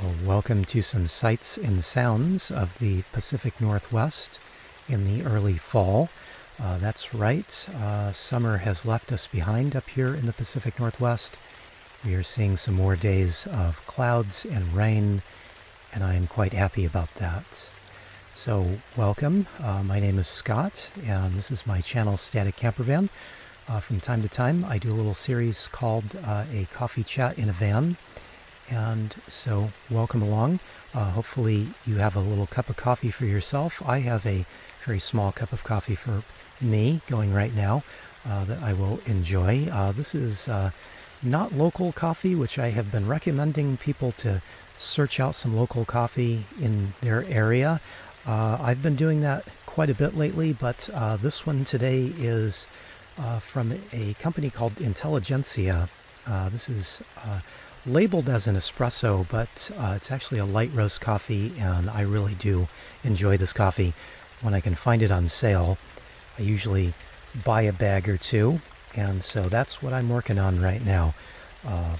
Well, welcome to some sights and sounds of the Pacific Northwest in the early fall. That's right, summer has left us behind up here in the Pacific Northwest. We are seeing some more days of clouds and rain, and I am quite happy about that. So, welcome. My name is Scott, and this is my channel, StaticCampervan. From time to time, I do a little series called A Coffee Chat in a Van. And so, welcome along. Hopefully you have a little cup of coffee for yourself. I have a very small cup of coffee for me going right now that I will enjoy. This is not local coffee, which I have been recommending people to search out some local coffee in their area. I've been doing that quite a bit lately, but this one today is from a company called Intelligentsia. This is labeled as an espresso, but it's actually a light roast coffee, and I really do enjoy this coffee. When I can find it on sale, I usually buy a bag or two, and so that's what I'm working on right now.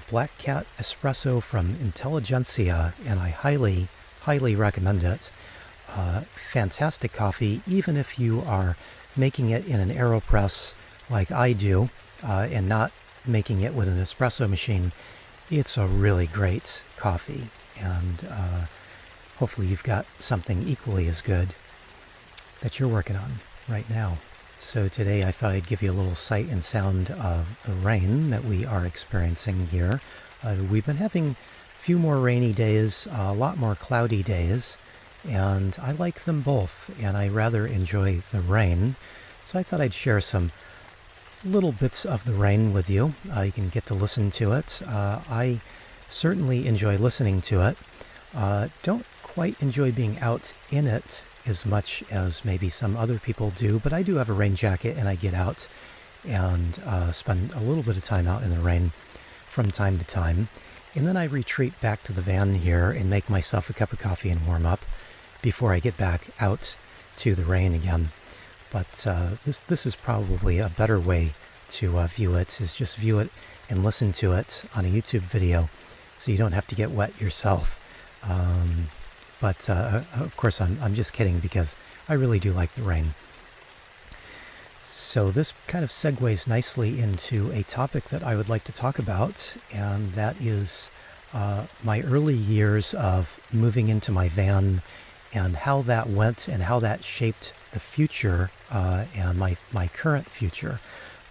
Black Cat Espresso from Intelligentsia, and I highly, highly recommend it. Fantastic coffee, even if you are making it in an AeroPress like I do, and not making it with an espresso machine. It's a really great coffee, and hopefully you've got something equally as good that you're working on right now. So today I thought I'd give you a little sight and sound of the rain that we are experiencing here. We've been having a few more rainy days, a lot more cloudy days, and I like them both, and I rather enjoy the rain. So I thought I'd share some little bits of the rain with you. You can get to listen to it. I certainly enjoy listening to it. Don't quite enjoy being out in it as much as maybe some other people do, but I do have a rain jacket, and I get out and spend a little bit of time out in the rain from time to time. And then I retreat back to the van here and make myself a cup of coffee and warm up before I get back out to the rain again. But this is probably a better way to view it, is just view it and listen to it on a YouTube video, so you don't have to get wet yourself. But of course, I'm just kidding, because I really do like the rain. So this kind of segues nicely into a topic that I would like to talk about, and that is my early years of moving into my van, and how that went and how that shaped the future and my current future.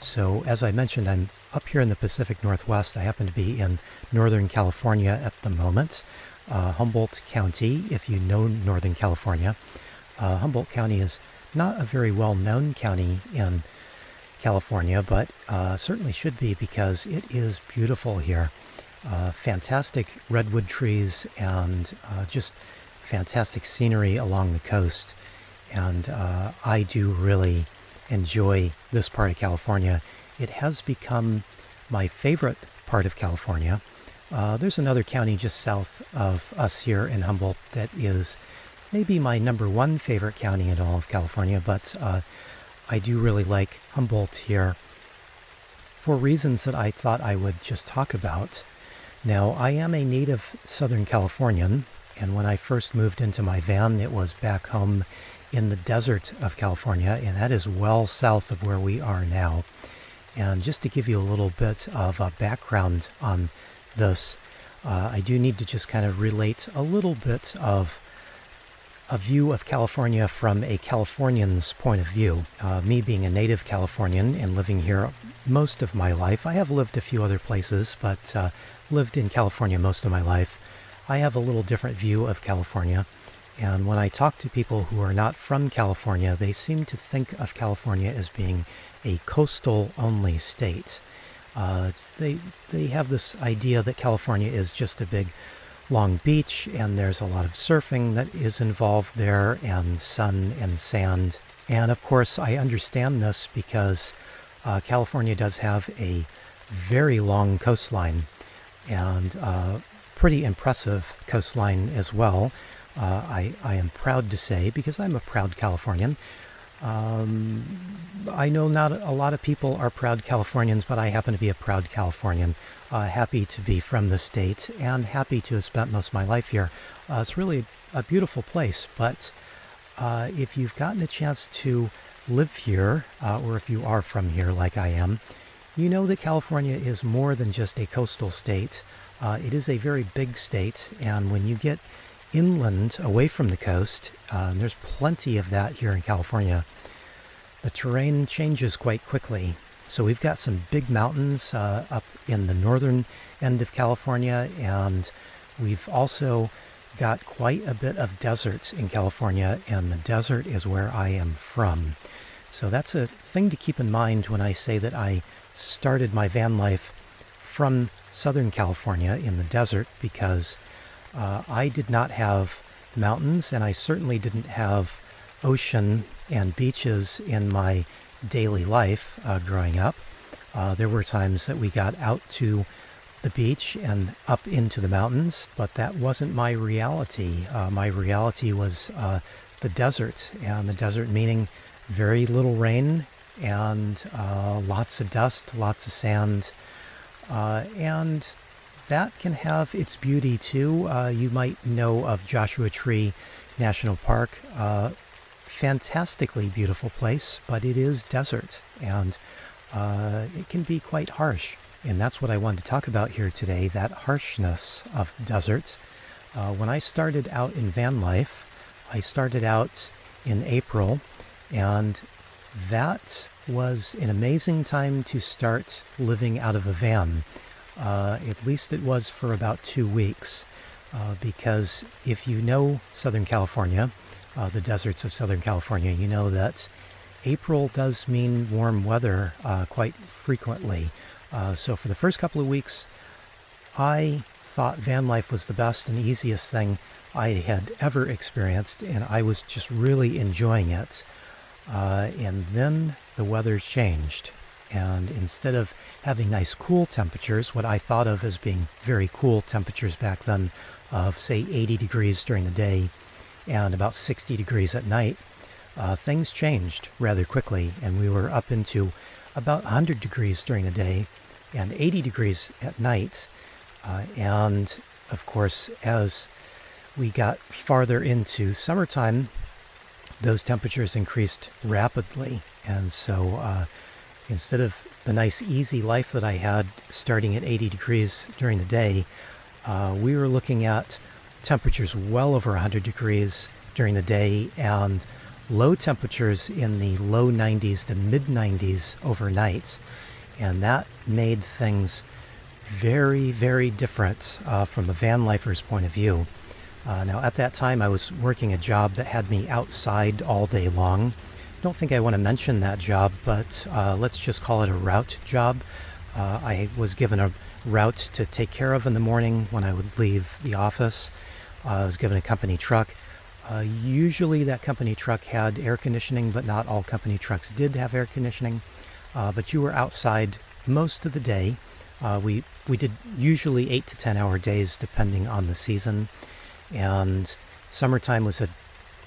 So as I mentioned, I'm up here in the Pacific Northwest. I happen to be in Northern California at the moment. Humboldt County, if you know Northern California. Humboldt County is not a very well-known county in California, but certainly should be, because it is beautiful here. Fantastic redwood trees and just fantastic scenery along the coast, and I do really enjoy this part of California. It has become my favorite part of California. There's another county just south of us here in Humboldt that is maybe my number one favorite county in all of California, but I do really like Humboldt here for reasons that I thought I would just talk about. Now, I am a native Southern Californian, and when I first moved into my van, it was back home in the desert of California, and that is well south of where we are now. And just to give you a little bit of a background on this, I do need to just kind of relate a little bit of a view of California from a Californian's point of view. Me being a native Californian and living here most of my life, I have lived a few other places, but lived in California most of my life. I have a little different view of California, and when I talk to people who are not from California, they seem to think of California as being a coastal-only state. They have this idea that California is just a big, long beach, and there's a lot of surfing that is involved there, and sun and sand. And of course, I understand this because California does have a very long coastline, and pretty impressive coastline as well. I am proud to say, because I'm a proud Californian, I know not a lot of people are proud Californians, but I happen to be a proud Californian. Happy to be from the state and happy to have spent most of my life here. It's really a beautiful place, but if you've gotten a chance to live here, or if you are from here like I am, you know that California is more than just a coastal state. It is a very big state, and when you get inland away from the coast, and there's plenty of that here in California, the terrain changes quite quickly. So we've got some big mountains up in the northern end of California, and we've also got quite a bit of desert in California, and the desert is where I am from. So that's a thing to keep in mind when I say that I started my van life from Southern California in the desert, because I did not have mountains, and I certainly didn't have ocean and beaches in my daily life growing up. There were times that we got out to the beach and up into the mountains, but that wasn't my reality. My reality was the desert, and the desert meaning very little rain and lots of dust, lots of sand, and that can have its beauty too. You might know of Joshua Tree National Park. Fantastically beautiful place, but it is desert, and it can be quite harsh. And that's what I wanted to talk about here today, that harshness of the desert. When I started out in van life, I started out in April, and that was an amazing time to start living out of a van. At least it was for about 2 weeks, because if you know Southern California, the deserts of Southern California, you know that April does mean warm weather quite frequently. So for the first couple of weeks, I thought van life was the best and easiest thing I had ever experienced, and I was just really enjoying it. And then the weather changed, and instead of having nice cool temperatures, what I thought of as being very cool temperatures back then, of say 80 degrees during the day and about 60 degrees at night, things changed rather quickly, and we were up into about 100 degrees during the day and 80 degrees at night. And of course, as we got farther into summertime, those temperatures increased rapidly. And so instead of the nice easy life that I had starting at 80 degrees during the day, we were looking at temperatures well over 100 degrees during the day and low temperatures in the low 90s to mid 90s overnight. And that made things very, very different from a van lifer's point of view. Now, at that time, I was working a job that had me outside all day long. Don't think I want to mention that job, but let's just call it a route job. I was given a route to take care of in the morning when I would leave the office. I was given a company truck. Usually that company truck had air conditioning, but not all company trucks did have air conditioning. But you were outside most of the day. We did usually 8 to 10 hour days depending on the season. And summertime was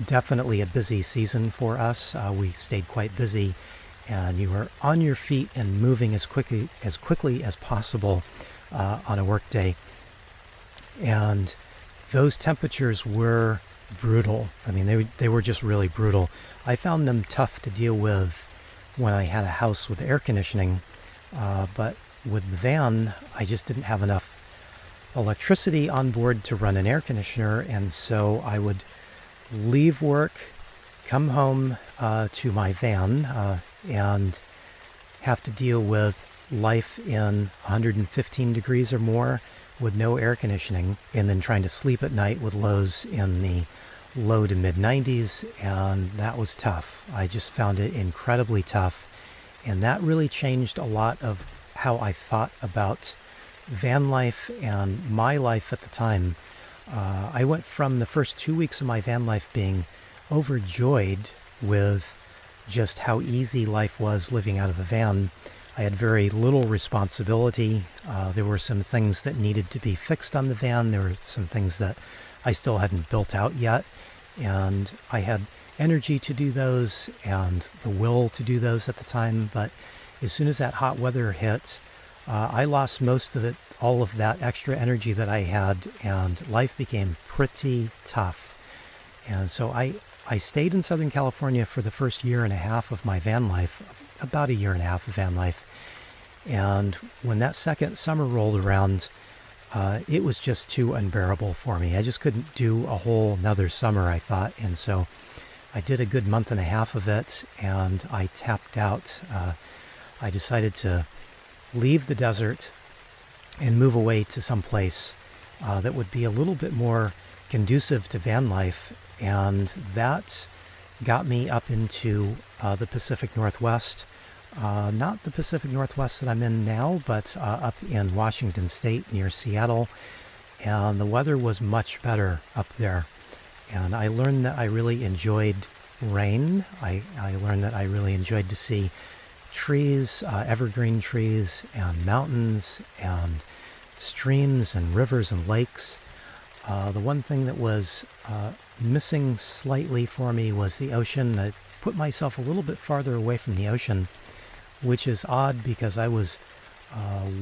definitely a busy season for us. We stayed quite busy, and you were on your feet and moving as quickly as possible on a work day. And those temperatures were brutal. I mean, they were just really brutal. I found them tough to deal with when I had a house with air conditioning, but with the van, I just didn't have enough electricity on board to run an air conditioner, and so I would leave work, come home to my van, and have to deal with life in 115 degrees or more with no air conditioning, and then trying to sleep at night with lows in the low to mid 90s, and that was tough. I just found it incredibly tough, and that really changed a lot of how I thought about van life and my life at the time. I went from the first 2 weeks of my van life being overjoyed with just how easy life was living out of a van. I had very little responsibility. There were some things that needed to be fixed on the van. There were some things that I still hadn't built out yet. And I had energy to do those and the will to do those at the time. But as soon as that hot weather hit, I lost most of it, all of that extra energy that I had, and life became pretty tough. And so I stayed in Southern California for the first year and a half of my van life, about a year and a half of van life. And when that second summer rolled around, it was just too unbearable for me. I just couldn't do a whole nother summer, I thought. And so I did a good month and a half of it, and I tapped out. I decided to leave the desert and move away to some place that would be a little bit more conducive to van life. And that got me up into the Pacific Northwest. Not the Pacific Northwest that I'm in now, but up in Washington State near Seattle. And the weather was much better up there. And I learned that I really enjoyed rain. I learned that I really enjoyed to see trees, evergreen trees, and mountains, and streams, and rivers, and lakes. The one thing that was missing slightly for me was the ocean. I put myself a little bit farther away from the ocean, which is odd because I was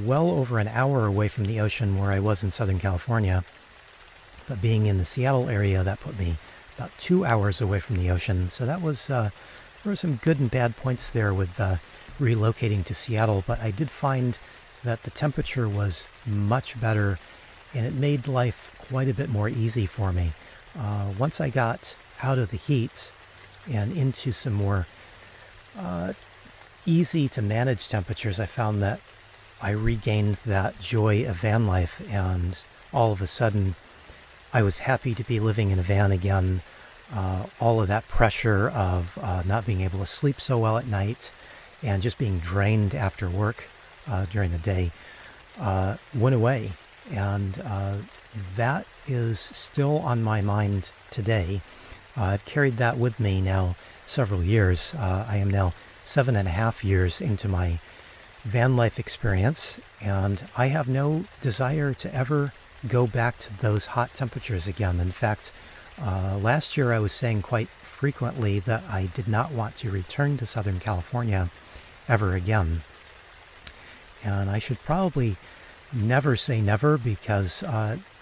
well over an hour away from the ocean where I was in Southern California. But being in the Seattle area, that put me about 2 hours away from the ocean. So that was, there were some good and bad points there with relocating to Seattle. But I did find that the temperature was much better, and it made life quite a bit more easy for me. Once I got out of the heat and into some more easy to manage temperatures, I found that I regained that joy of van life, and all of a sudden I was happy to be living in a van again. All of that pressure of not being able to sleep so well at night and just being drained after work during the day went away. And that is still on my mind today. I've carried that with me now several years. I am now 7.5 years into my van life experience, and I have no desire to ever go back to those hot temperatures again. In fact, last year I was saying quite frequently that I did not want to return to Southern California ever again. And I should probably never say never, because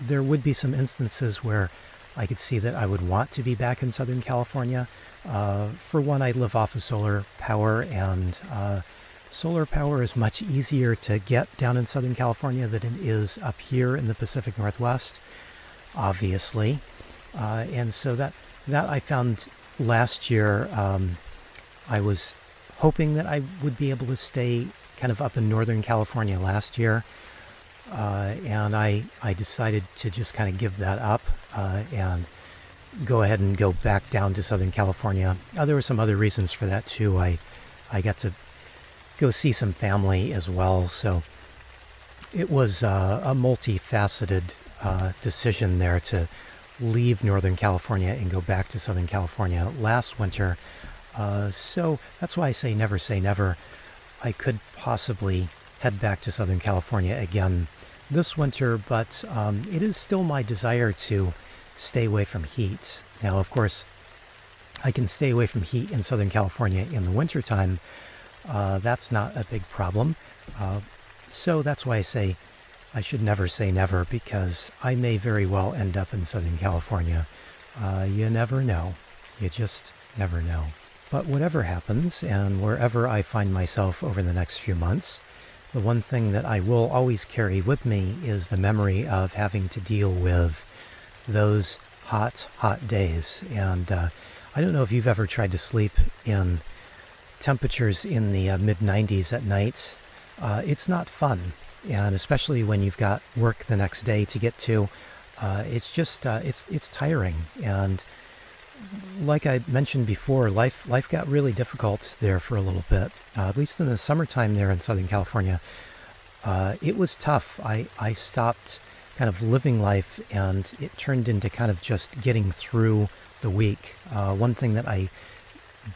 there would be some instances where I could see that I would want to be back in Southern California. For one, I live off of solar power, and solar power is much easier to get down in Southern California than it is up here in the Pacific Northwest, obviously. And so that I found last year. I was hoping that I would be able to stay kind of up in Northern California last year. And I decided to just kind of give that up and go ahead and go back down to Southern California. There were some other reasons for that too. I got to go see some family as well, so it was a multifaceted decision there to leave Northern California and go back to Southern California last winter. So that's why I say never. I could possibly head back to Southern California again this winter, but it is still my desire to stay away from heat. Now, of course, I can stay away from heat in Southern California in the wintertime. That's not a big problem. So that's why I say I should never say never, because I may very well end up in Southern California. You never know. You just never know. But whatever happens, and wherever I find myself over the next few months, the one thing that I will always carry with me is the memory of having to deal with those hot days. And I don't know if you've ever tried to sleep in temperatures in the mid-90s at night. It's not fun, and especially when you've got work the next day to get to. It's just it's tiring. And like I mentioned before, life got really difficult there for a little bit, at least in the summertime there in Southern California. It was tough. I stopped kind of living life, and it turned into kind of just getting through the week. One thing that I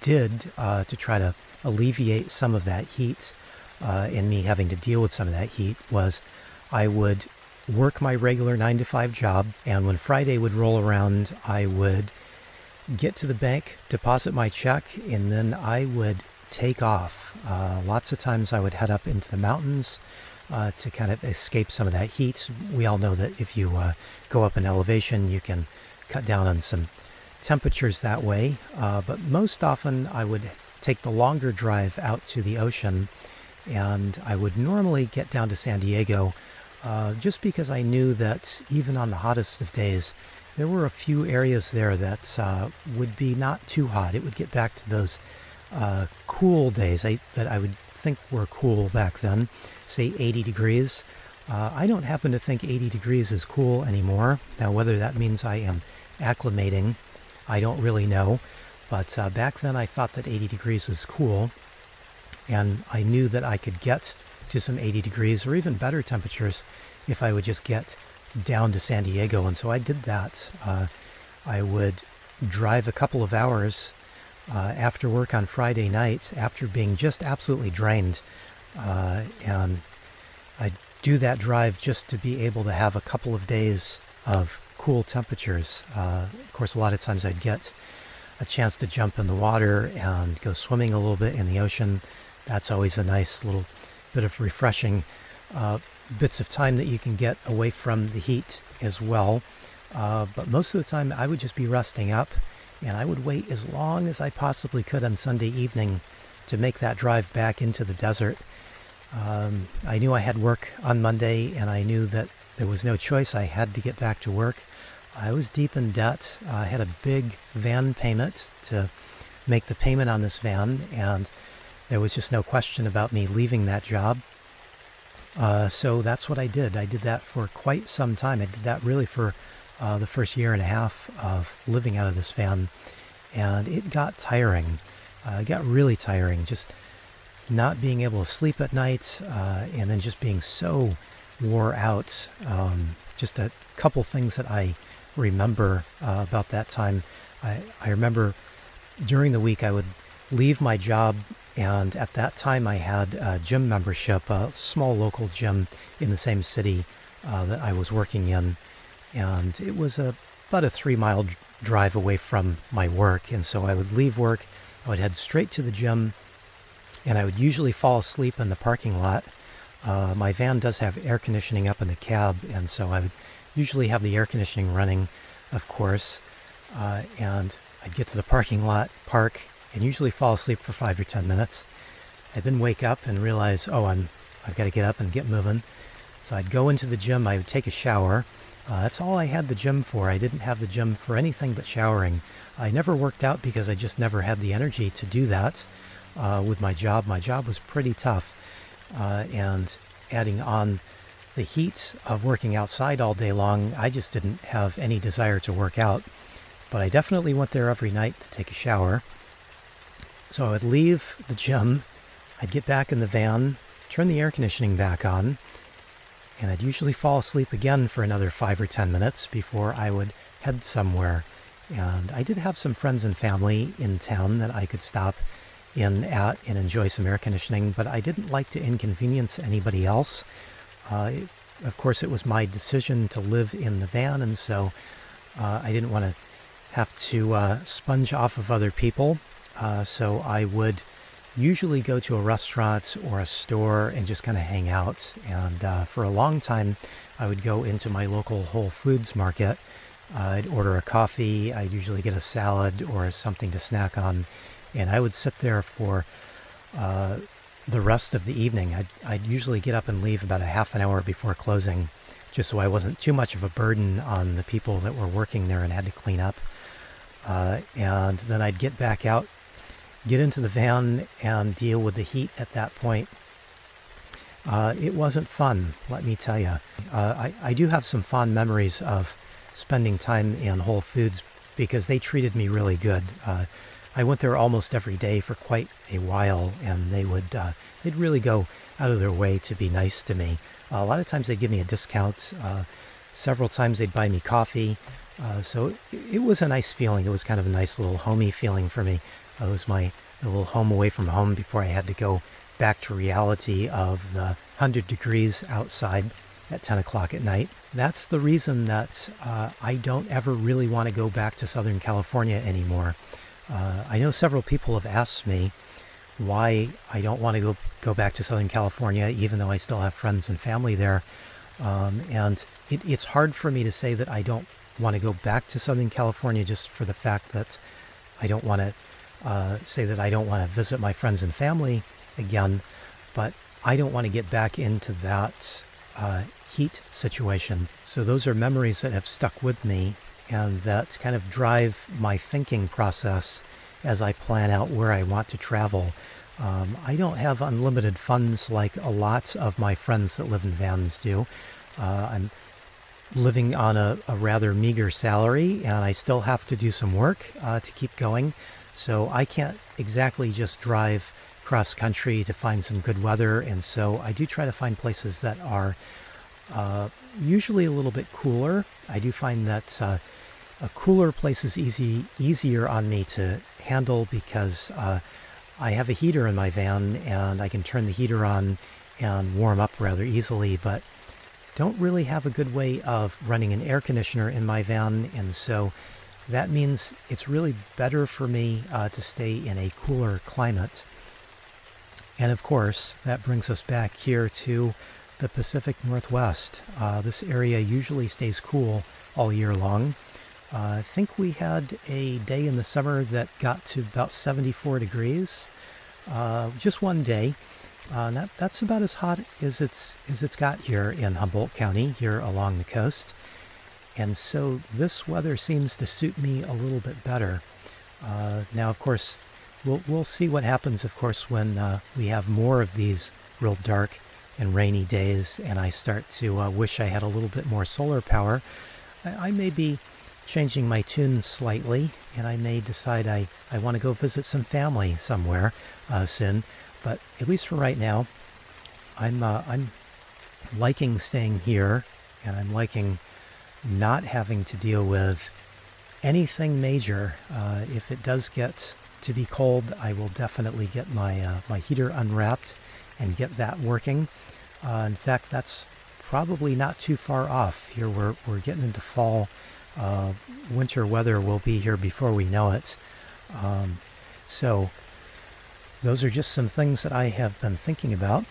did to try to alleviate some of that heat and me having to deal with some of that heat was I would work my regular 9-to-5 job, and when Friday would roll around, I would get to the bank, deposit my check, and then I would take off. Lots of times I would head up into the mountains to kind of escape some of that heat. We all know that if you go up in elevation, you can cut down on some temperatures that way. But most often I would take the longer drive out to the ocean, and I would normally get down to San Diego just because I knew that even on the hottest of days, there were a few areas there that would be not too hot. It would get back to those cool days that I would think were cool back then, say 80 degrees. I don't happen to think 80 degrees is cool anymore. Now, whether that means I am acclimating, I don't really know. But back then I thought that 80 degrees was cool, and I knew that I could get to some 80 degrees or even better temperatures if I would just get down to San Diego. And so I did that. I would drive a couple of hours after work on Friday nights after being just absolutely drained, and I'd do that drive just to be able to have a couple of days of cool temperatures. Of course, a lot of times I'd get a chance to jump in the water and go swimming a little bit in the ocean. That's always a nice little bit of refreshing bits of time that you can get away from the heat as well. But most of the time I would just be resting up, and I would wait as long as I possibly could on Sunday evening to make that drive back into the desert. I knew I had work on Monday, and I knew that there was no choice. I had to get back to work. I was deep in debt. I had a big van payment to make the payment on this van, and there was just no question about me leaving that job. So that's what I did. I did that for quite some time. I did that really for the first year and a half of living out of this van, and it got tiring. It got really tiring, just not being able to sleep at night, and then just being so wore out. Just a couple things that I remember about that time. I remember during the week I would leave my job, and at that time I had a gym membership, a small local gym in the same city that I was working in, and it was about a 3-mile drive away from my work. And so I would leave work, I would head straight to the gym, and I would usually fall asleep in the parking lot. My van does have air conditioning up in the cab, and so I would usually have the air conditioning running, of course, and I'd get to the parking lot, park, and usually fall asleep for 5 or 10 minutes. I'd then wake up and realize, I've got to get up and get moving. So I'd go into the gym, I would take a shower. That's all I had the gym for. I didn't have the gym for anything but showering. I never worked out because I just never had the energy to do that with my job. My job was pretty tough, and adding on the heat of working outside all day long, I just didn't have any desire to work out. But I definitely went there every night to take a shower. So I would leave the gym, I'd get back in the van, turn the air conditioning back on, and I'd usually fall asleep again for another 5 or 10 minutes before I would head somewhere. And I did have some friends and family in town that I could stop in at and enjoy some air conditioning, but I didn't like to inconvenience anybody else. Of course, it was my decision to live in the van, and so I didn't want to have to sponge off of other people. So I would usually go to a restaurant or a store and just kind of hang out. And for a long time, I would go into my local Whole Foods market. I'd order a coffee. I'd usually get a salad or something to snack on. And I would sit there for the rest of the evening. I'd usually get up and leave about a half an hour before closing, just so I wasn't too much of a burden on the people that were working there and had to clean up. And then I'd get back out, get into the van, and deal with the heat at that point. It wasn't fun, let me tell you. I do have some fond memories of spending time in Whole Foods because they treated me really good. I went there almost every day for quite a while, and they'd really go out of their way to be nice to me. A lot of times they'd give me a discount. Several times they'd buy me coffee. So it was a nice feeling. It was kind of a nice little homey feeling for me. It was my little home away from home before I had to go back to reality of the 100 degrees outside at 10 o'clock at night. That's the reason that I don't ever really want to go back to Southern California anymore. I know several people have asked me why I don't want to go back to Southern California, even though I still have friends and family there. And it's hard for me to say that I don't want to go back to Southern California just for the fact that I don't want to say that I don't want to visit my friends and family again, but I don't want to get back into that heat situation. So those are memories that have stuck with me and that kind of drive my thinking process as I plan out where I want to travel. I don't have unlimited funds like a lot of my friends that live in vans do. I'm living on a rather meager salary, and I still have to do some work to keep going. So I can't exactly just drive cross country to find some good weather, and so I do try to find places that are usually a little bit cooler. I do find that a cooler place is easier on me to handle because I have a heater in my van and I can turn the heater on and warm up rather easily, but don't really have a good way of running an air conditioner in my van, and so that means it's really better for me to stay in a cooler climate. And of course, that brings us back here to the Pacific Northwest. This area usually stays cool all year long. I think we had a day in the summer that got to about 74 degrees, just one day. That's about as hot as it's got here in Humboldt County, here along the coast. And so this weather seems to suit me a little bit better. Now, of course, we'll see what happens, of course, when we have more of these real dark and rainy days and I start to wish I had a little bit more solar power. I may be changing my tune slightly, and I may decide I want to go visit some family somewhere soon. But at least for right now, I'm liking staying here, and I'm liking not having to deal with anything major. If it does get to be cold, I will definitely get my my heater unwrapped and get that working. In fact, that's probably not too far off. Here we're getting into fall. Winter weather will be here before we know it. So those are just some things that I have been thinking about,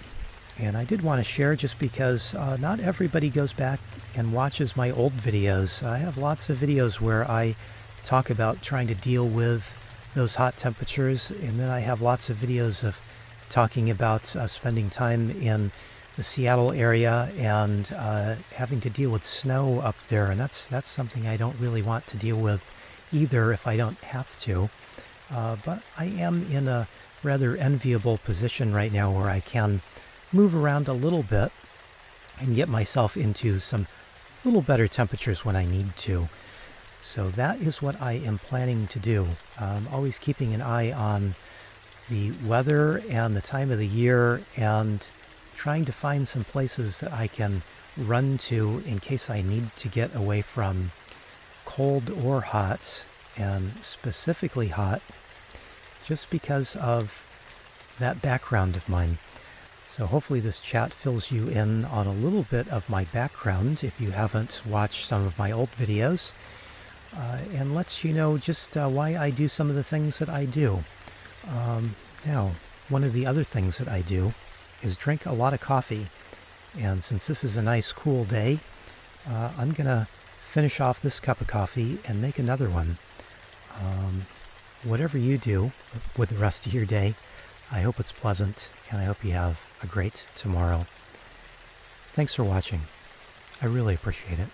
and I did want to share just because not everybody goes back and watches my old videos. I have lots of videos where I talk about trying to deal with those hot temperatures, and then I have lots of videos of talking about spending time in the Seattle area and having to deal with snow up there, and that's something I don't really want to deal with either if I don't have to. But I am in a rather enviable position right now where I can move around a little bit and get myself into some little better temperatures when I need to. So that is what I am planning to do. Always keeping an eye on the weather and the time of the year and trying to find some places that I can run to in case I need to get away from cold or hot, and specifically hot, just because of that background of mine. So hopefully this chat fills you in on a little bit of my background if you haven't watched some of my old videos, and lets you know just why I do some of the things that I do. Now, one of the other things that I do is drink a lot of coffee, and since this is a nice cool day, I'm gonna finish off this cup of coffee and make another one. Whatever you do with the rest of your day, I hope it's pleasant, and I hope you have a great tomorrow. Thanks for watching. I really appreciate it.